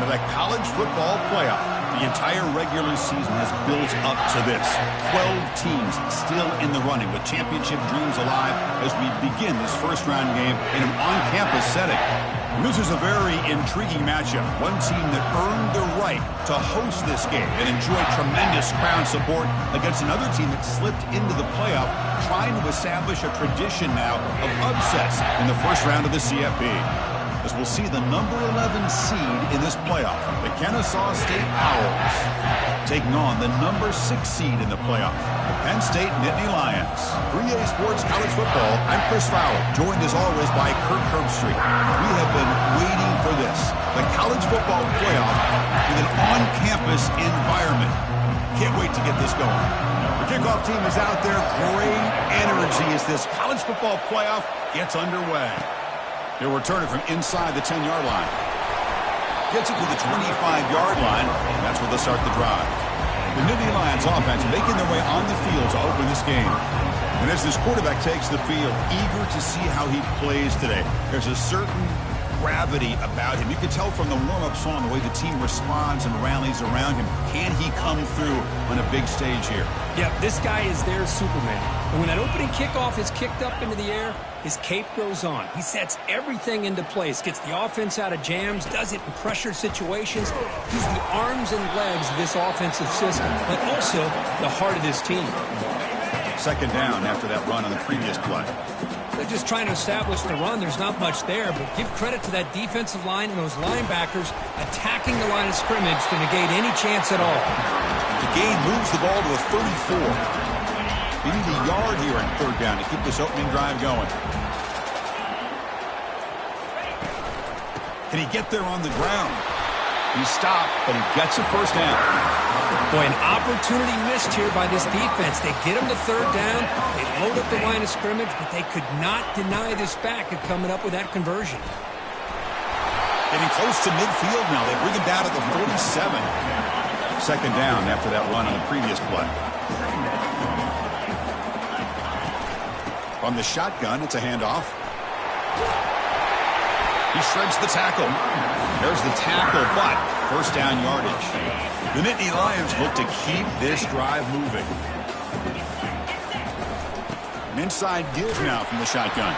to the college football playoff. The entire regular season has built up to this. 12 teams still in the running with championship dreams alive as we begin this first-round game in an on-campus setting. This is a very intriguing matchup. One team that earned the right to host this game and enjoy tremendous crowd support against another team that slipped into the playoff, trying to establish a tradition now of upsets in the first round of the CFP. As we'll see the number 11 seed in this playoff, the Kennesaw State Owls, taking on the number 6 seed in the playoff, the Penn State Nittany Lions. 3A Sports College Football, I'm Chris Fowler, joined as always by Kirk Herbstreit. We have been waiting for this, the college football playoff with an on-campus environment. Can't wait to get this going. The kickoff team is out there. Great energy as this college football playoff gets underway. They'll return it from inside the 10-yard line. Gets it to the 25-yard line, and that's where they'll start the drive. The Nittany Lions offense making their way on the field to open this game. And as this quarterback takes the field, eager to see how he plays today. There's a certain gravity about him. You can tell from the warm-up song the way the team responds and rallies around him. Can he come through on a big stage here? Yeah, this guy is their Superman. And when that opening kickoff is kicked up into the air, his cape goes on. He sets everything into place, gets the offense out of jams, does it in pressure situations. He's the arms and legs of this offensive system, but also the heart of this team. Second down after that run on the previous play. They're just trying to establish the run. There's not much there, but give credit to that defensive line and those linebackers attacking the line of scrimmage to negate any chance at all. The gain moves the ball to the 34. They need a yard here on third down to keep this opening drive going. Can he get there on the ground? He stopped, but he gets a first down. Boy, an opportunity missed here by this defense. They get him to third down. They load up the line of scrimmage, but they could not deny this back of coming up with that conversion. Getting close to midfield now. They bring him down at the 47. Second down after that run on the previous play. From the shotgun, it's a handoff. He shreds the tackle. There's the tackle, but first down yardage. The Nittany Lions look to keep this drive moving. An inside give now from the shotgun.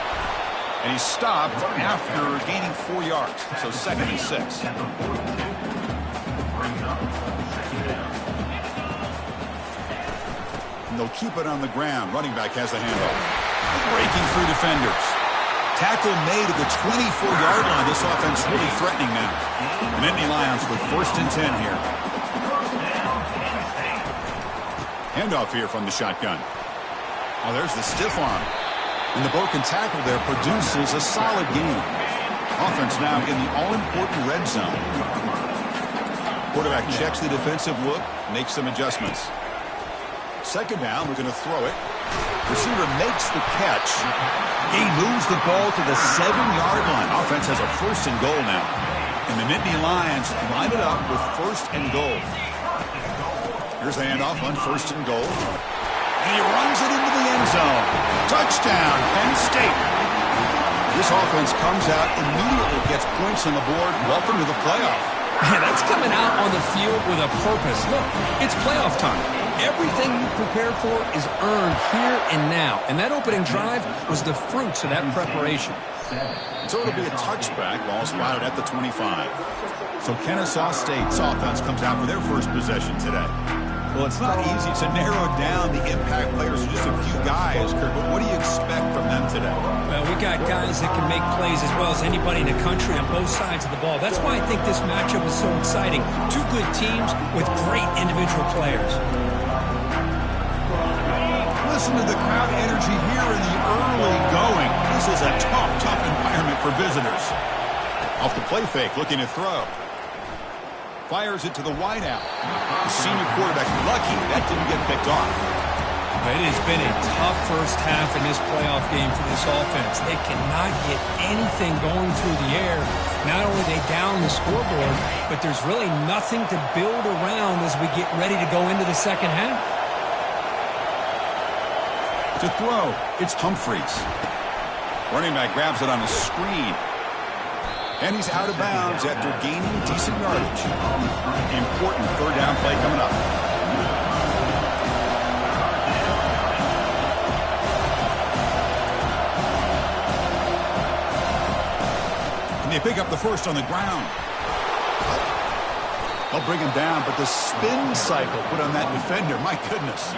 And he stopped after gaining 4 yards. So second and 6. And they'll keep it on the ground. Running back has the handoff. Breaking through defenders. Tackle made at the 24-yard line. This offense really threatening now. The Nittany Lions with first and 10 here. Handoff here from the shotgun. Oh, there's the stiff arm. And the broken tackle there produces a solid gain. Offense now in the all-important red zone. Quarterback checks the defensive look, makes some adjustments. Second down, we're going to throw it. Receiver makes the catch. He moves the ball to the 7-yard line. Offense has a first and goal now. And the Nittany Lions line it up with first and goal. Here's the handoff on first and goal. And he runs it into the end zone. Touchdown, Penn State. This offense comes out immediately, gets points on the board. Welcome to the playoff. Yeah, that's coming out on the field with a purpose. Look, it's playoff time. Everything you prepared for is earned here and now. And that opening drive was the fruits of that preparation. So it'll be a touchback, ball spotted at the 25. So Kennesaw State's offense comes out for their first possession today. Well, it's not easy to narrow down the impact players to just a few guys, Kirk, but what do you expect from them today? Well, we got guys that can make plays as well as anybody in the country on both sides of the ball. That's why I think this matchup is so exciting. Two good teams with great individual players. Listen to the crowd energy here in the early going. This is a tough environment for visitors. Off the play fake, looking to throw. Fires it to the wideout. The senior quarterback lucky that didn't get picked off. It has been a tough first half in this playoff game for this offense. They cannot get anything going through the air. Not only are they down the scoreboard, but there's really nothing to build around as we get ready to go into the second half. To throw, it's Humphreys. Running back grabs it on a screen. And he's out of bounds after gaining decent yardage. Important third down play coming up. And they pick up the first on the ground. They'll bring him down, but the spin cycle put on that defender, my goodness.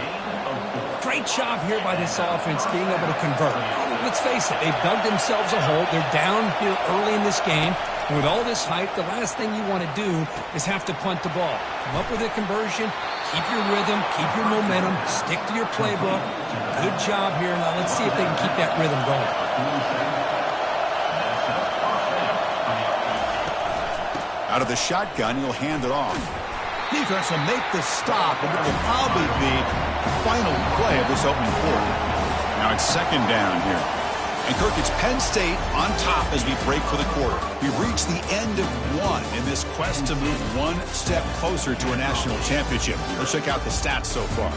Great job here by this offense being able to convert. Let's face it, they've dug themselves a hole. They're down here early in this game. And with all this hype, the last thing you want to do is have to punt the ball. Come up with a conversion, keep your rhythm, keep your momentum, stick to your playbook. Good job here. Now let's see if they can keep that rhythm going. Out of the shotgun, he'll hand it off. Defense will make the stop, and it will probably be the final play of this opening quarter. Now it's second down here. And Kirk, it's Penn State on top as we break for the quarter. We've reached the end of one in this quest to move one step closer to a national championship. Let's check out the stats so far.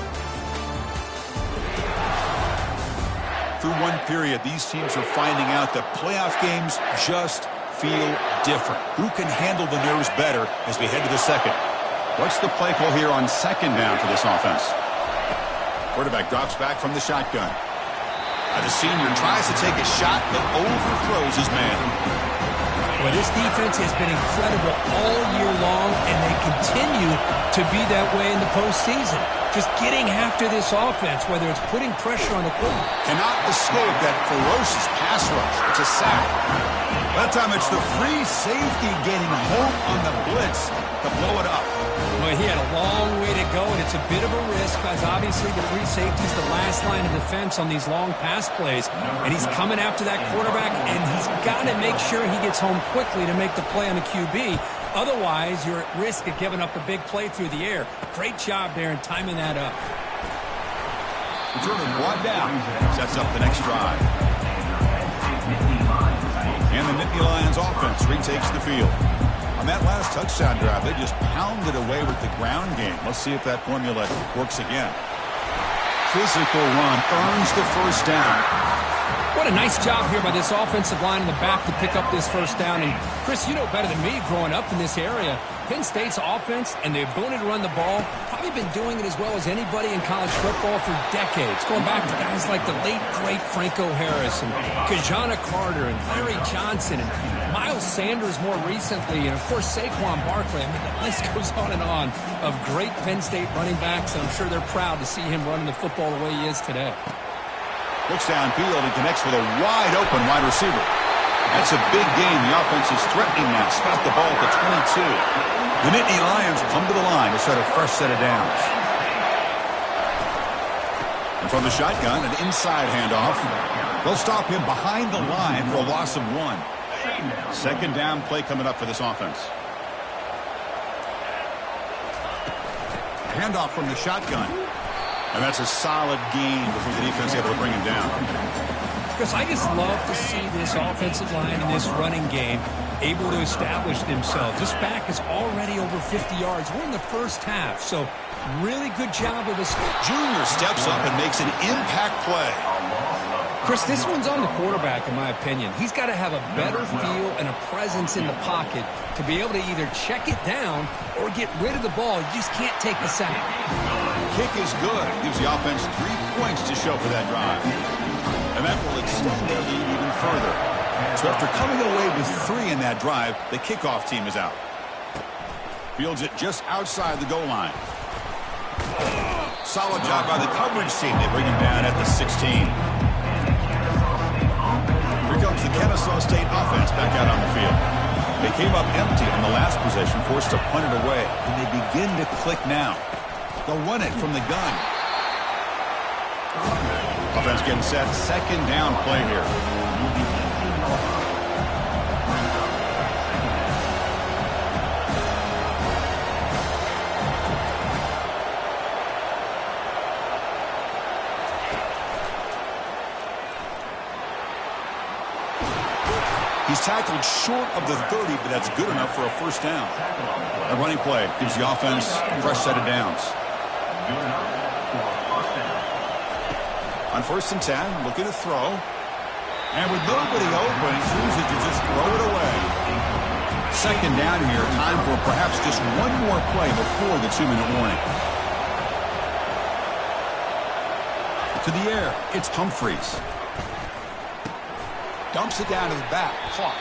Through one period, these teams are finding out that playoff games just feel different. Who can handle the nerves better as we head to the second? What's the play call here on second down for this offense? Quarterback drops back from the shotgun. The senior tries to take a shot, but overthrows his man. Well, this defense has been incredible all year long, and they continue to be that way in the postseason. Just getting after this offense, whether it's putting pressure on the quarterback. Cannot escape that ferocious pass rush. It's a sack. That time it's the free safety getting home on the blitz to blow it up. Well, he had a long way to go, and it's a bit of a risk because obviously the free safety is the last line of defense on these long pass plays. And he's coming after that quarterback, and he's got to make sure he gets home quickly to make the play on the QB. Otherwise, you're at risk of giving up a big play through the air. Great job there in timing that up. Return it brought down. Sets up the next drive. And the Nittany Lions offense retakes the field. On that last touchdown drive, they just pounded away with the ground game. Let's see if that formula works again. Physical run earns the first down. What a nice job here by this offensive line in the back to pick up this first down. And, Chris, you know better than me growing up in this area, Penn State's offense and the ability to run the ball probably been doing it as well as anybody in college football for decades, going back to guys like the late, great Franco Harris and Kajana Carter and Larry Johnson and Miles Sanders more recently, and, of course, Saquon Barkley. I mean, the list goes on and on of great Penn State running backs, and I'm sure they're proud to see him running the football the way he is today. Looks downfield and connects with a wide-open wide receiver. That's a big gain. The offense is threatening now. Spot the ball at the 22. The Nittany Lions come to the line to start a fresh set of downs. And from the shotgun, an inside handoff. They'll stop him behind the line for a loss of 1. Second down play coming up for this offense. Handoff from the shotgun. And that's a solid gain before the defense able to bring him down. Because I just love to see this offensive line and this running game able to establish themselves. This back is already over 50 yards. We're in the first half, so really good job of this. Junior steps up and makes an impact play. Chris, this one's on the quarterback, in my opinion. He's got to have a better feel and a presence in the pocket to be able to either check it down or get rid of the ball. You just can't take the sack. Kick is good. Gives the offense 3 points to show for that drive. And that will extend their lead even further. So after coming away with 3 in that drive, the kickoff team is out. Fields it just outside the goal line. Solid job by the coverage team. They bring him down at the 16. Here comes the Kennesaw State offense back out on the field. They came up empty on the last possession, forced to punt it away. And they begin to click now. They'll run it from the gun. Offense getting set. Second down play here. He's tackled short of the 30, but that's good enough for a first down. A running play gives the offense a fresh set of downs. On 1st and 10, looking to throw. And with nobody open, chooses to just throw it away. Second down here, time for perhaps just one more play before the 2-minute warning. To the air, it's Humphreys. Dumps it down to the back. Caught.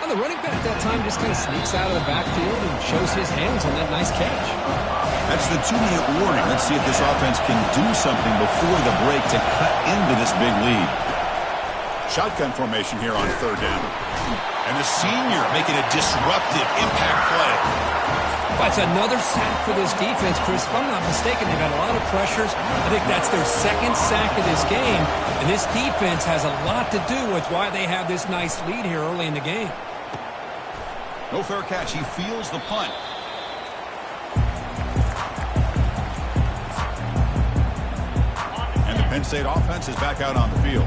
Well, the running back that time just kind of sneaks out of the backfield and shows his hands on that nice catch. That's the 2-minute warning. Let's see if this offense can do something before the break to cut into this big lead. Shotgun formation here on third down. And the senior making a disruptive impact play. That's another sack for this defense, Chris. If I'm not mistaken, they've had a lot of pressures. I think that's their second sack of this game. And this defense has a lot to do with why they have this nice lead here early in the game. No fair catch. He feels the punt. And the Penn State offense is back out on the field.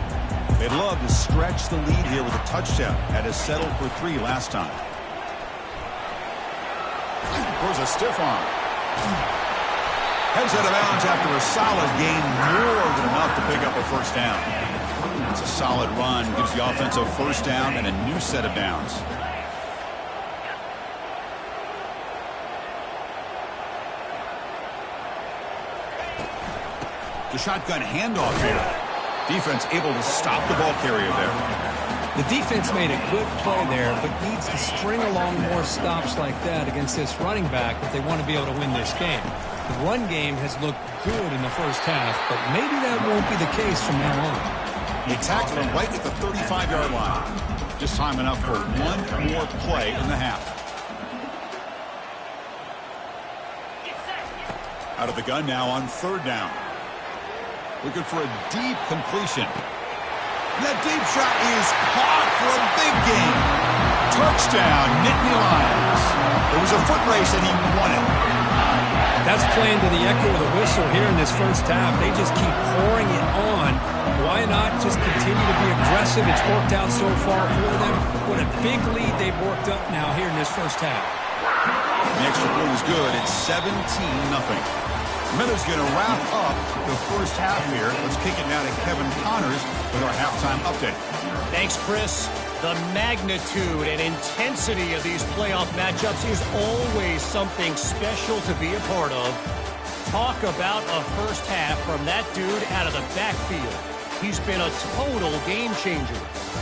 They'd love to stretch the lead here with a touchdown. Had to settle for 3 last time. There's a stiff arm. Heads out of bounds after a solid gain, more than enough to pick up a first down. It's a solid run, gives the offense a first down and a new set of downs. The shotgun handoff here. Defense able to stop the ball carrier there. The defense made a good play there, but needs to string along more stops like that against this running back if they want to be able to win this game. The run game has looked good in the first half, but maybe that won't be the case from now on. He tackled him right at the 35-yard line. Just time enough for one more play in the half. Out of the gun now on third down. Looking for a deep completion. And that deep shot is caught for a big gain. Touchdown, Nittany Lions. It was a foot race and he won it. That's playing to the echo of the whistle here in this first half. They just keep pouring it on. Why not just continue to be aggressive? It's worked out so far for them. What a big lead they've worked up now here in this first half. The extra point is good. It's 17-0. Miller's going to wrap up the first half here. Let's kick it now to Kevin Connors with our halftime update. Thanks, Chris. The magnitude and intensity of these playoff matchups is always something special to be a part of. Talk about a first half from that dude out of the backfield. He's been a total game changer.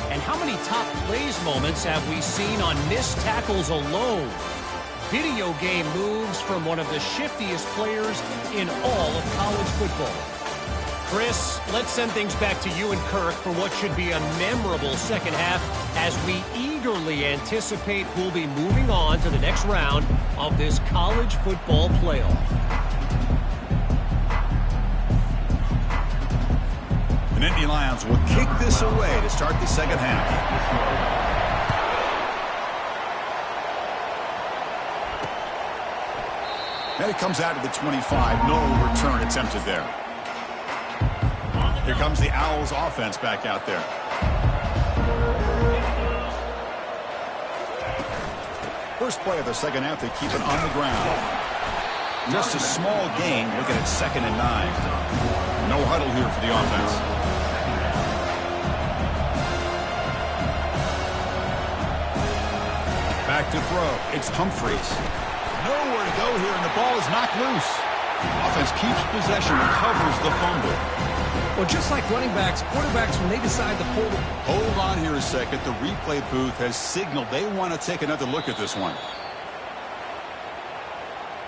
And how many top plays moments have we seen on missed tackles alone? Video game moves from one of the shiftiest players in all of college football. Chris, let's send things back to you and Kirk for what should be a memorable second half as we eagerly anticipate who'll be moving on to the next round of this college football playoff. The Nittany Lions will kick this away to start the second half. And it comes out to the 25. No return attempted there. Here comes the Owls offense back out there. First play of the second half, they keep it on the ground. Just a small gain, looking at 2nd and 9. No huddle here for the offense. Back to throw. It's Humphreys. Nowhere to go here, and the ball is knocked loose. Offense keeps possession, recovers the fumble. Well, just like running backs, quarterbacks, when they decide to pull the... Hold on here a second. The replay booth has signaled they want to take another look at this one.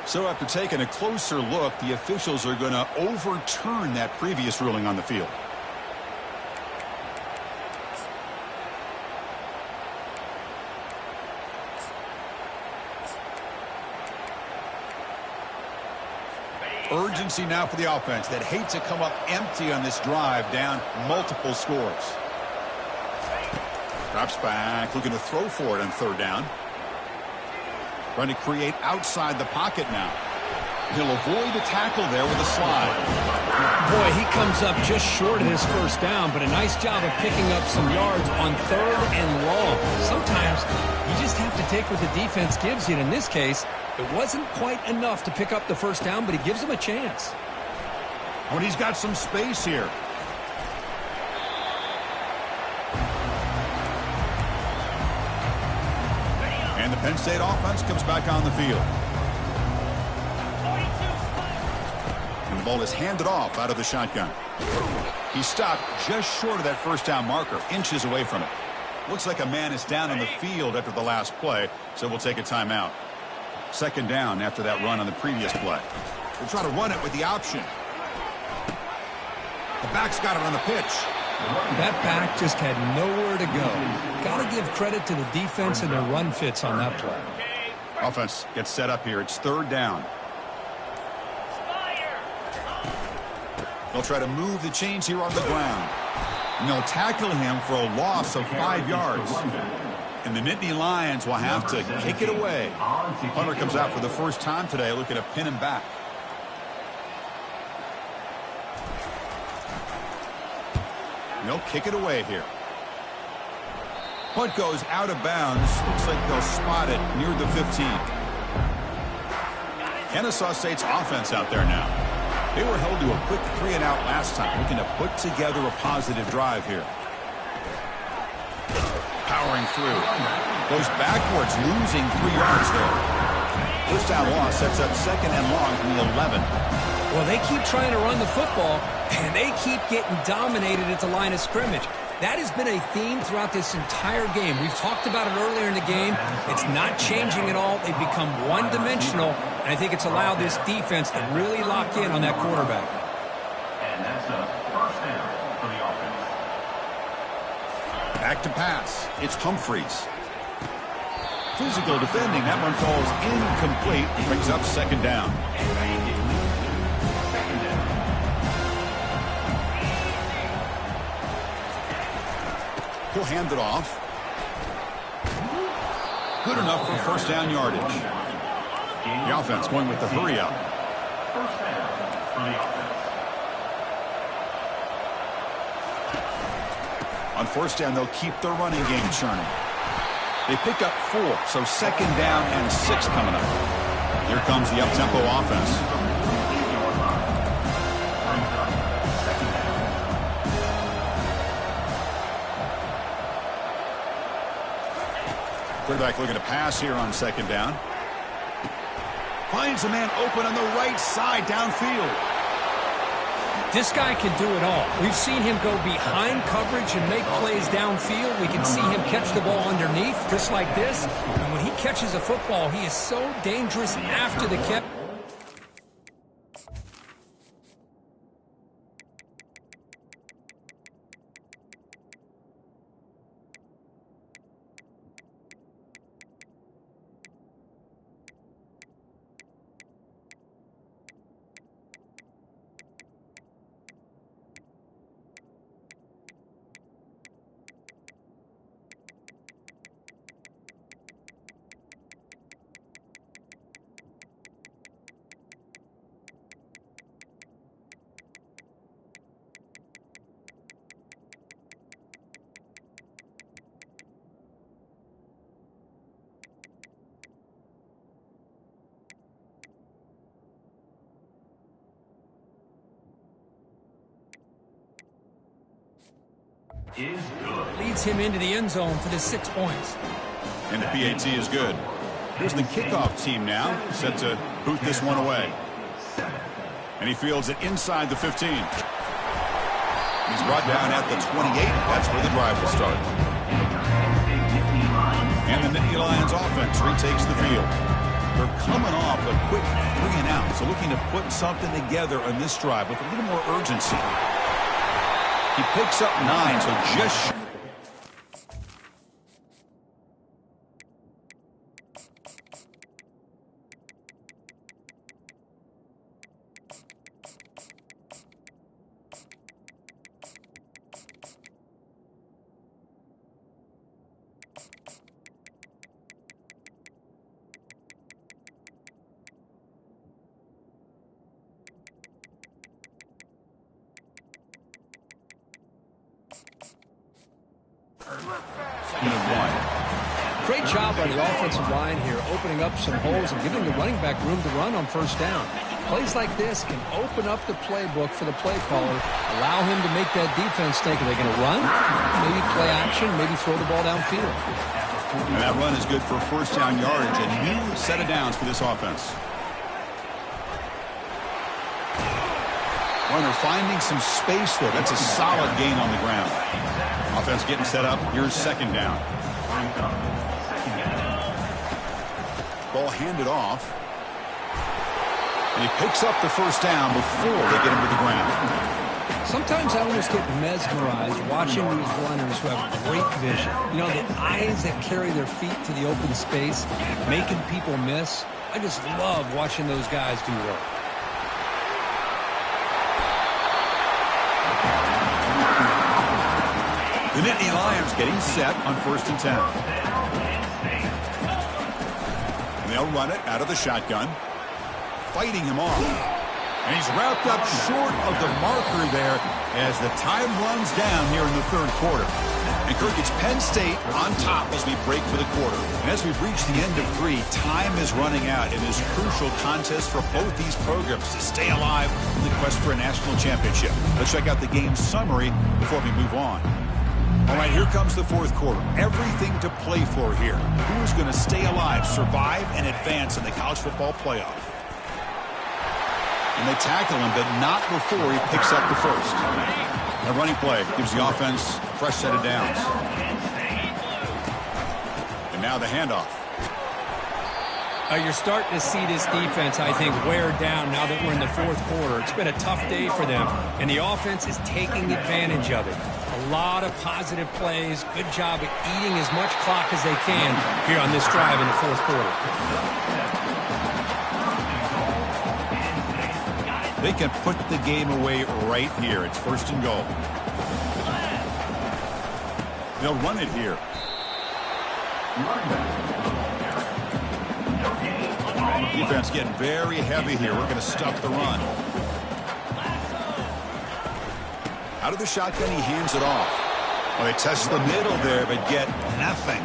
So after taking a closer look, the officials are going to overturn that previous ruling on the field. Urgency now for the offense that hates to come up empty on this drive, down multiple scores. Drops back, looking to throw for it on third down. Trying to create outside the pocket now. He'll avoid the tackle there with a slide. Boy, he comes up just short of his first down, but a nice job of picking up some yards on third and long. Sometimes you just have to take what the defense gives you. And in this case, it wasn't quite enough to pick up the first down, but he gives him a chance. When he's got some space here. And And the Penn State offense comes back on the field. And the ball is handed off out of the shotgun. He stopped just short of that first down marker, inches away from it. Looks like a man is down on the field after the last play, so we'll take a timeout. Second down after that run on the previous play. We'll try to run it with the option. The back's got it on the pitch. That back just had nowhere to go. Got to give credit to the defense and their run fits on that play. Offense gets set up here. It's third down. They'll try to move the chains here on the ground. And they'll tackle him for a loss of 5 yards. And the Nittany Lions will have to kick it away. Punter comes out for the first time today, looking to pin him back. And they'll kick it away here. Punt goes out of bounds. Looks like they'll spot it near the 15. Kennesaw State's offense out there now. They were held to a quick 3-and-out last time, looking to put together a positive drive here. Powering through. Goes backwards, losing 3 yards there. First down loss sets up second and long from the 11. Well, they keep trying to run the football, and they keep getting dominated at the line of scrimmage. That has been a theme throughout this entire game. We've talked about it earlier in the game. It's not changing at all. They've become one-dimensional, and I think it's allowed this defense to really lock in on that quarterback. And that's a first down for the offense. Back to pass. It's Humphreys. Physical defending. That one falls incomplete. Brings up second down. He'll hand it off. Good enough for first down yardage. The offense going with the hurry up. First down for the offense. On first down, they'll keep their running game churning. They pick up 4, so second down and 6 coming up. Here comes the up-tempo offense. Quarterback looking to pass here on second down. Finds a man open on the right side downfield. This guy can do it all. We've seen him go behind coverage and make plays downfield. We can see him catch the ball underneath just like this. And when he catches a football, he is so dangerous after the catch. Is good. Leads him into the end zone for the 6 points. And the PAT is good. Here's the kickoff team now, set to boot this one away. And he fields it inside the 15. He's brought down at the 28. That's where the drive will start. And the Nittany Lions offense retakes the field. They're coming off a quick 3-and-out, so looking to put something together on this drive with a little more urgency. He picks up 9, so just... Great job by the offensive line here, opening up some holes and giving the running back room to run on first down. Plays like this can open up the playbook for the play caller, allow him to make that defense think, are they going to run? Maybe play action, maybe throw the ball downfield. And that run is good for first down yardage. A new set of downs for this offense. Runner finding some space there. That's a solid gain on the ground. Offense getting set up. Here's second down. Ball handed off. And he picks up the first down before they get him to the ground. Sometimes I almost get mesmerized watching these runners who have great vision. You know, the eyes that carry their feet to the open space, making people miss. I just love watching those guys do work. The Nittany Lions getting set on 1st and 10. And they'll run it out of the shotgun. Fighting him off. And he's wrapped up short of the marker there as the time runs down here in the third quarter. And Kirk, it's Penn State on top as we break for the quarter. And as we've reached the end of 3, time is running out in this crucial contest for both these programs to stay alive in the quest for a national championship. Let's check out the game summary before we move on. All right, here comes the fourth quarter. Everything to play for here. Who is going to stay alive, survive, and advance in the college football playoff? And they tackle him, but not before he picks up the first. A running play gives the offense a fresh set of downs. And now the handoff. You're starting to see this defense, I think, wear down now that we're in the fourth quarter. It's been a tough day for them, and the offense is taking advantage of it. A lot of positive plays. Good job at eating as much clock as they can here on this drive in the fourth quarter. They can put the game away right here. It's 1st and goal. They'll run it here. Defense getting very heavy here. We're going to stop the run. Out of the shotgun, he hands it off. Well, they test the middle there, but get nothing.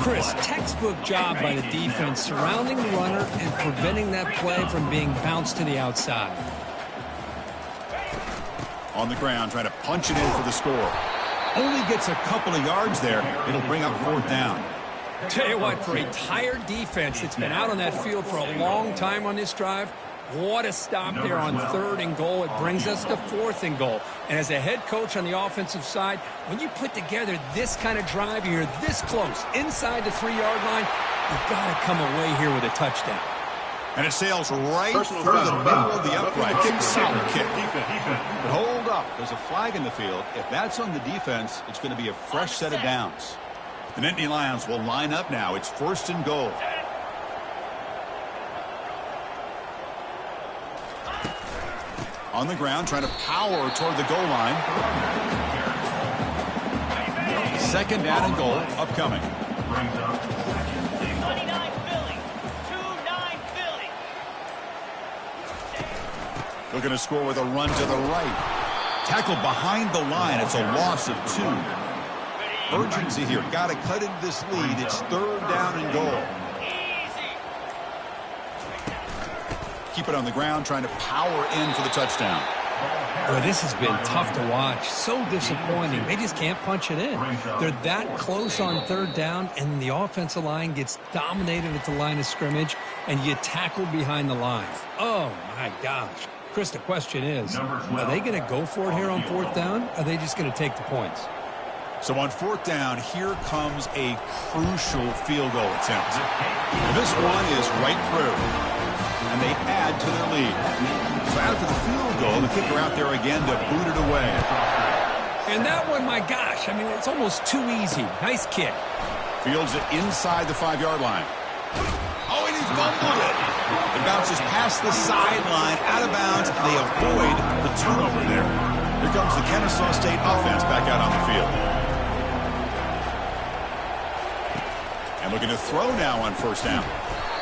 Chris, textbook job by the defense surrounding the runner and preventing that play from being bounced to the outside. On the ground, trying to punch it in for the score. Only gets a couple of yards there. It'll bring up 4th down. Tell you what, for a tired defense that's been out on that field for a long time on this drive, what a stop there on 3rd and goal. It brings us to 4th and goal. And as a head coach on the offensive side, when you put together this kind of drive, you're this close, inside the 3-yard line, you've got to come away here with a touchdown. And it sails right through the middle of the upright. Kick, solid kick. But hold up. There's a flag in the field. If that's on the defense, it's going to be a fresh set of downs. The Nittany Lions will line up now. It's 1st and goal. On the ground, trying to power toward the goal line. 2nd down and goal, upcoming. Looking to score with a run to the right. Tackled behind the line. It's a loss of 2. Urgency here. Got to cut into this lead. It's 3rd down and goal. Keep it on the ground, trying to power in for the touchdown. Boy, this has been tough to watch. So disappointing. They just can't punch it in. They're that close on 3rd down, and the offensive line gets dominated at the line of scrimmage, and you get tackled behind the line. Oh, my gosh. Chris, the question is, are they going to go for it here on 4th down, or are they just going to take the points? So on 4th down, here comes a crucial field goal attempt. And this one is right through. And they add to their lead. So after the field goal, the kicker out there again to boot it away. And that one, my gosh, I mean, it's almost too easy. Nice kick. Fields it inside the 5-yard line. Oh, and he fumbled it. It bounces past the sideline, out of bounds. They avoid the turnover there. Here comes the Kennesaw State offense back out on the field. And looking to throw now on 1st down.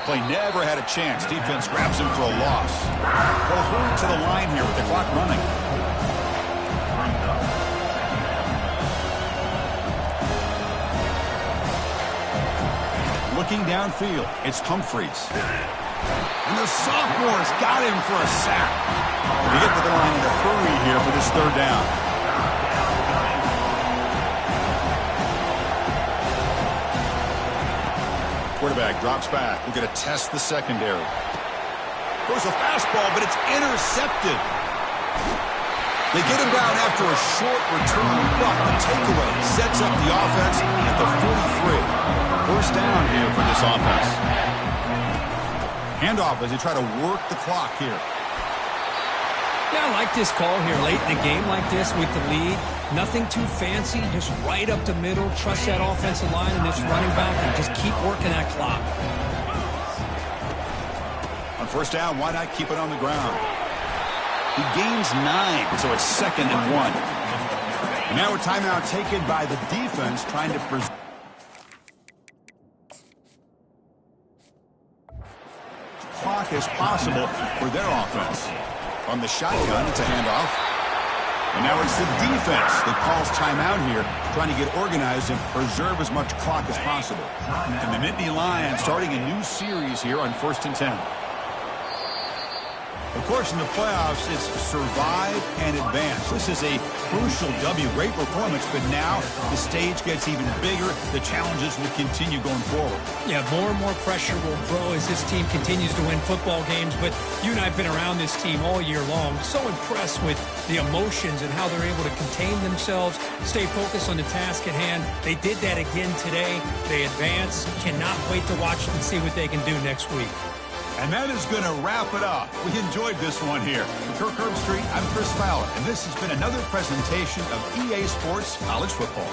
Play never had a chance. Defense grabs him for a loss. They'll hurry to the line here with the clock running. Looking downfield, it's Humphreys. And the sophomore's got him for a sack. We get to the line in a hurry here for this 3rd down. Quarterback drops back. We're going to test the secondary. Throws a fastball, but it's intercepted. They get him down after a short return, but the takeaway sets up the offense at the 43. First down here for this offense. Handoff as they try to work the clock here. Yeah, I like this call here late in the game like this with the lead. Nothing too fancy, just right up the middle. Trust that offensive line and this running back and just keep working that clock. On first down, why not keep it on the ground? He gains 9, so it's 2nd and 1. And now a timeout taken by the defense trying to preserve clock as possible for their offense. From the shotgun, it's a handoff. And now it's the defense that calls timeout here, trying to get organized and preserve as much clock as possible. And the Nittany Lions starting a new series here on 1st and 10. Of course, in the playoffs, it's survive and advance. This is a crucial W. Great performance, but now the stage gets even bigger. The challenges will continue going forward. Yeah, more and more pressure will grow as this team continues to win football games. But you and I have been around this team all year long. So impressed with the emotions and how they're able to contain themselves, stay focused on the task at hand. They did that again today. They advance. Cannot wait to watch and see what they can do next week. And that is going to wrap it up. We enjoyed this one here. For Kirk Herbstreit, I'm Chris Fowler, and this has been another presentation of EA Sports College Football.